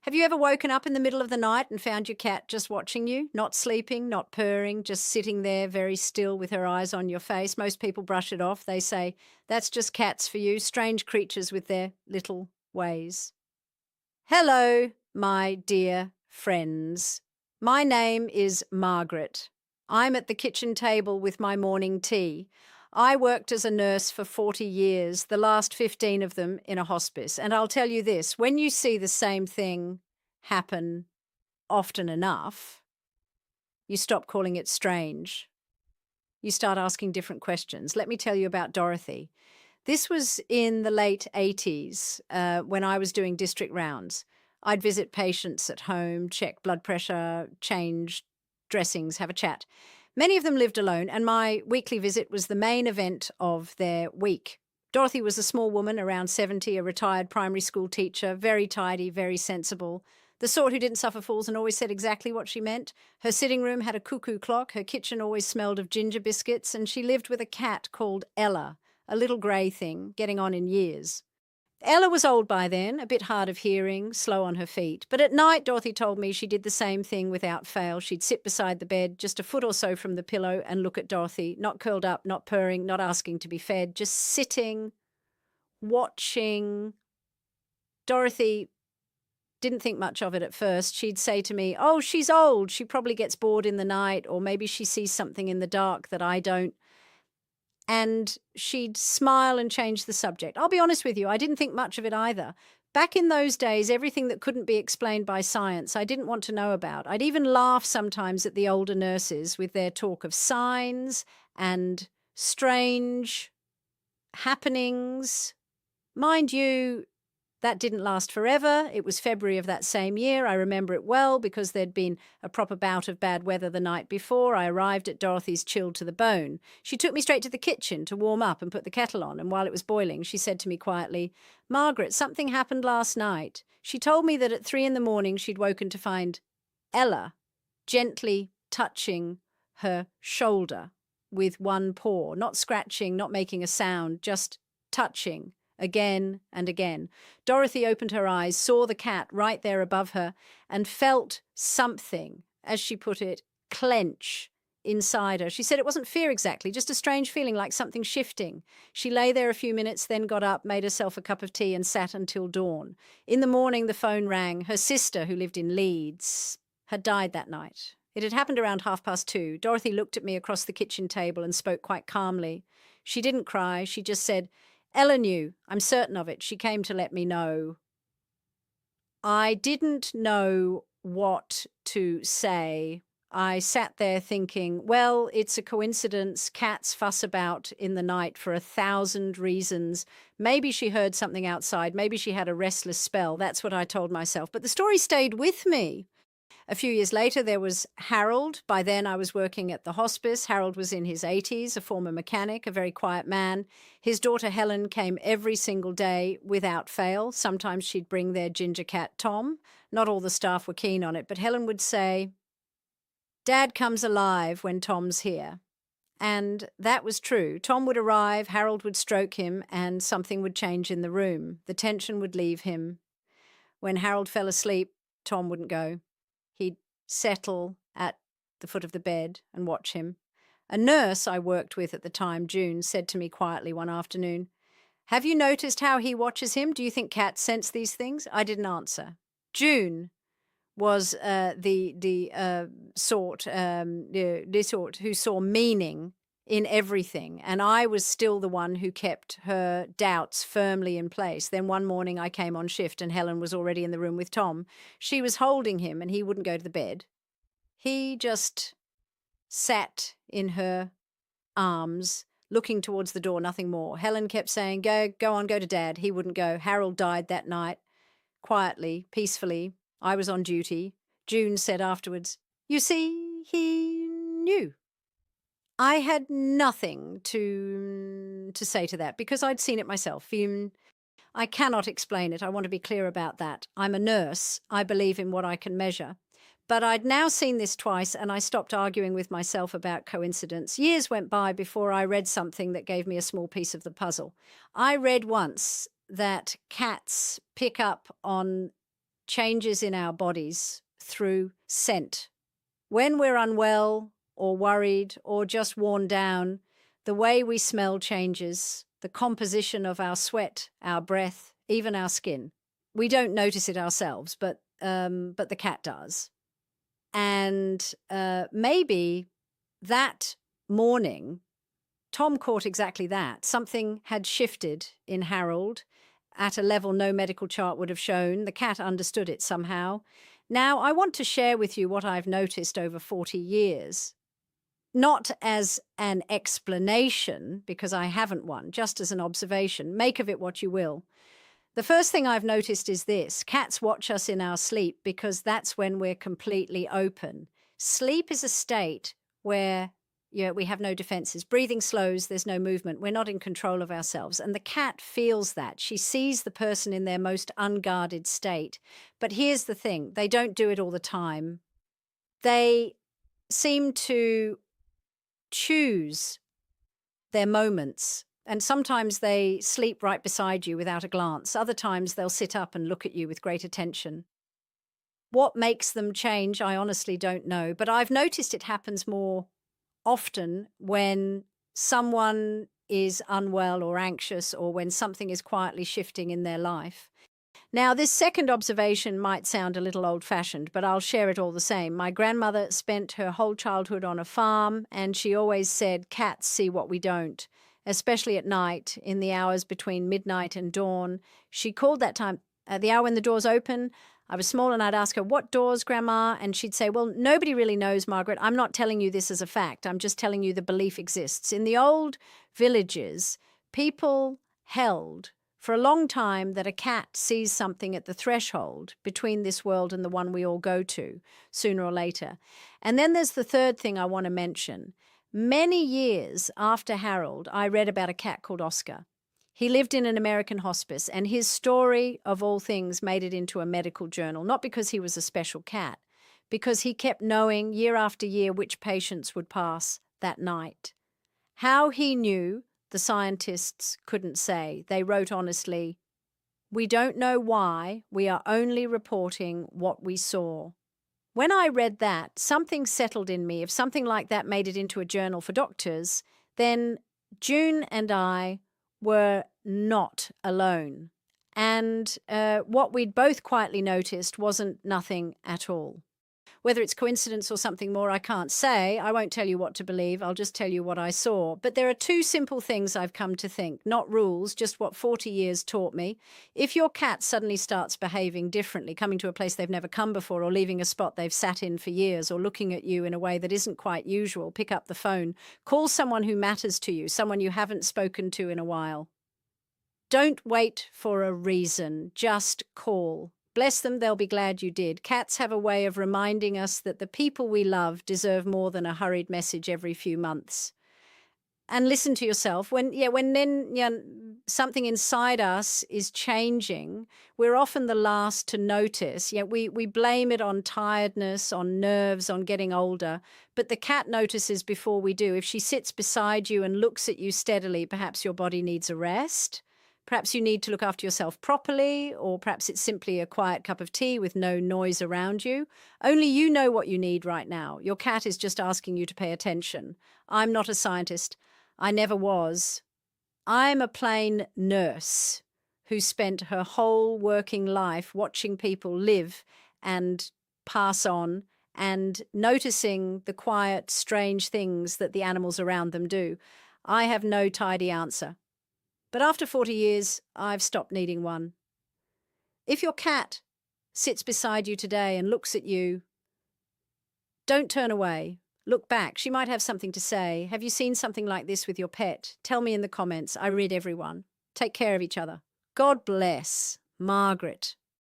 Have you ever woken up in the middle of the night and found your cat just watching you? Not sleeping, not purring, just sitting there very still with her eyes on your face. Most people brush it off. They say, that's just cats for you, strange creatures with their little ways. Hello, my dear friends. My name is Margaret. I'm at the kitchen table with my morning tea. I worked as a nurse for 40 years, the last 15 of them in a hospice. And I'll tell you this, when you see the same thing happen often enough, you stop calling it strange. You start asking different questions. Let me tell you about Dorothy. This was in the late 80s when I was doing district rounds. I'd visit patients at home, check blood pressure, change dressings, have a chat. Many of them lived alone, and my weekly visit was the main event of their week. Dorothy was a small woman, around 70, a retired primary school teacher, very tidy, very sensible, the sort who didn't suffer fools and always said exactly what she meant. Her sitting room had a cuckoo clock, her kitchen always smelled of ginger biscuits, and she lived with a cat called Ella, a little grey thing, getting on in years. Ella was old by then, a bit hard of hearing, slow on her feet. But at night, Dorothy told me she did the same thing without fail. She'd sit beside the bed, just a foot or so from the pillow, and look at Dorothy, not curled up, not purring, not asking to be fed, just sitting, watching. Dorothy didn't think much of it at first. She'd say to me, "Oh, she's old. She probably gets bored in the night, or maybe she sees something in the dark that I don't." And she'd smile and change the subject. I'll be honest with you, I didn't think much of it either. Back in those days, everything that couldn't be explained by science, I didn't want to know about. I'd even laugh sometimes at the older nurses with their talk of signs and strange happenings. Mind you, that didn't last forever. It was February of that same year. I remember it well because there'd been a proper bout of bad weather the night before. I arrived at Dorothy's chilled to the bone. She took me straight to the kitchen to warm up and put the kettle on, and while it was boiling, she said to me quietly, "Margaret, something happened last night." She told me that at 3 in the morning she'd woken to find Ella gently touching her shoulder with one paw, not scratching, not making a sound, just touching again and again. Dorothy opened her eyes, saw the cat right there above her, and felt something, as she put it, clench inside her. She said it wasn't fear exactly, just a strange feeling like something shifting. She lay there a few minutes, then got up, made herself a cup of tea, and sat until dawn. In the morning, the phone rang. Her sister, who lived in Leeds, had died that night. It had happened around 2:30. Dorothy looked at me across the kitchen table and spoke quite calmly. She didn't cry. She just said, "Ella knew. I'm certain of it. She came to let me know." I didn't know what to say. I sat there thinking, well, it's a coincidence. Cats fuss about in the night for 1,000 reasons. Maybe she heard something outside. Maybe she had a restless spell. That's what I told myself. But the story stayed with me. A few years later, there was Harold. By then, I was working at the hospice. Harold was in his 80s, a former mechanic, a very quiet man. His daughter Helen came every single day without fail. Sometimes she'd bring their ginger cat, Tom. Not all the staff were keen on it, but Helen would say, "Dad comes alive when Tom's here." And that was true. Tom would arrive, Harold would stroke him, and something would change in the room. The tension would leave him. When Harold fell asleep, Tom wouldn't go. He'd settle at the foot of the bed and watch him. A nurse I worked with at the time, June, said to me quietly one afternoon, "Have you noticed how he watches him? Do you think cats sense these things?" I didn't answer. June was the sort who saw meaning in everything, and I was still the one who kept her doubts firmly in place. Then one morning I came on shift and Helen was already in the room with Tom. She was holding him and he wouldn't go to the bed. He just sat in her arms, looking towards the door, nothing more. Helen kept saying, go on, go to Dad." He wouldn't go. Harold died that night, quietly, peacefully. I was on duty. June said afterwards, "You see, he knew." I had nothing to say to that because I'd seen it myself. I cannot explain it. I want to be clear about that. I'm a nurse. I believe in what I can measure. But I'd now seen this twice and I stopped arguing with myself about coincidence. Years went by before I read something that gave me a small piece of the puzzle. I read once that cats pick up on changes in our bodies through scent. When we're unwell or worried or just worn down, the way we smell changes, the composition of our sweat, our breath, even our skin. We don't notice it ourselves, but the cat does. And maybe that morning, Tom caught exactly that. Something had shifted in Harold at a level no medical chart would have shown. The cat understood it somehow. Now, I want to share with you what I've noticed over 40 years. Not as an explanation, because I haven't one, just as an observation. Make of it what you will. The first thing I've noticed is this. Cats watch us in our sleep because that's when we're completely open. Sleep is a state where we have no defenses. Breathing slows, there's no movement. We're not in control of ourselves. And the cat feels that. She sees the person in their most unguarded state. But here's the thing. They don't do it all the time. They seem to choose their moments. And sometimes they sleep right beside you without a glance. Other times they'll sit up and look at you with great attention. What makes them change, I honestly don't know. But I've noticed it happens more often when someone is unwell or anxious or when something is quietly shifting in their life. Now, this second observation might sound a little old-fashioned, but I'll share it all the same. My grandmother spent her whole childhood on a farm, and she always said, cats see what we don't, especially at night, in the hours between midnight and dawn. She called that time, the hour when the doors open. I was small and I'd ask her, what doors, Grandma? And she'd say, well, nobody really knows, Margaret. I'm not telling you this as a fact. I'm just telling you the belief exists. In the old villages, people held for a long time that a cat sees something at the threshold between this world and the one we all go to sooner or later. And then there's the third thing I want to mention. Many years after Harold, I read about a cat called Oscar. He lived in an American hospice, and his story, of all things, made it into a medical journal, not because he was a special cat, because he kept knowing year after year which patients would pass that night. How he knew, the scientists couldn't say. They wrote honestly, we don't know why, we are only reporting what we saw. When I read that, something settled in me. If something like that made it into a journal for doctors, then June and I were not alone. And what we'd both quietly noticed wasn't nothing at all. Whether it's coincidence or something more, I can't say. I won't tell you what to believe. I'll just tell you what I saw. But there are two simple things I've come to think, not rules, just what 40 years taught me. If your cat suddenly starts behaving differently, coming to a place they've never come before, or leaving a spot they've sat in for years, or looking at you in a way that isn't quite usual, pick up the phone. Call someone who matters to you, someone you haven't spoken to in a while. Don't wait for a reason. Just call. Bless them, they'll be glad you did. Cats have a way of reminding us that the people we love deserve more than a hurried message every few months. And listen to yourself. When something inside us is changing, we're often the last to notice. We blame it on tiredness, on nerves, on getting older. But the cat notices before we do. If she sits beside you and looks at you steadily, perhaps your body needs a rest. Perhaps you need to look after yourself properly, or perhaps it's simply a quiet cup of tea with no noise around you. Only you know what you need right now. Your cat is just asking you to pay attention. I'm not a scientist. I never was. I'm a plain nurse who spent her whole working life watching people live and pass on and noticing the quiet, strange things that the animals around them do. I have no tidy answer. But after 40 years, I've stopped needing one. If your cat sits beside you today and looks at you, don't turn away. Look back. She might have something to say. Have you seen something like this with your pet? Tell me in the comments. I read everyone. Take care of each other. God bless. Margaret.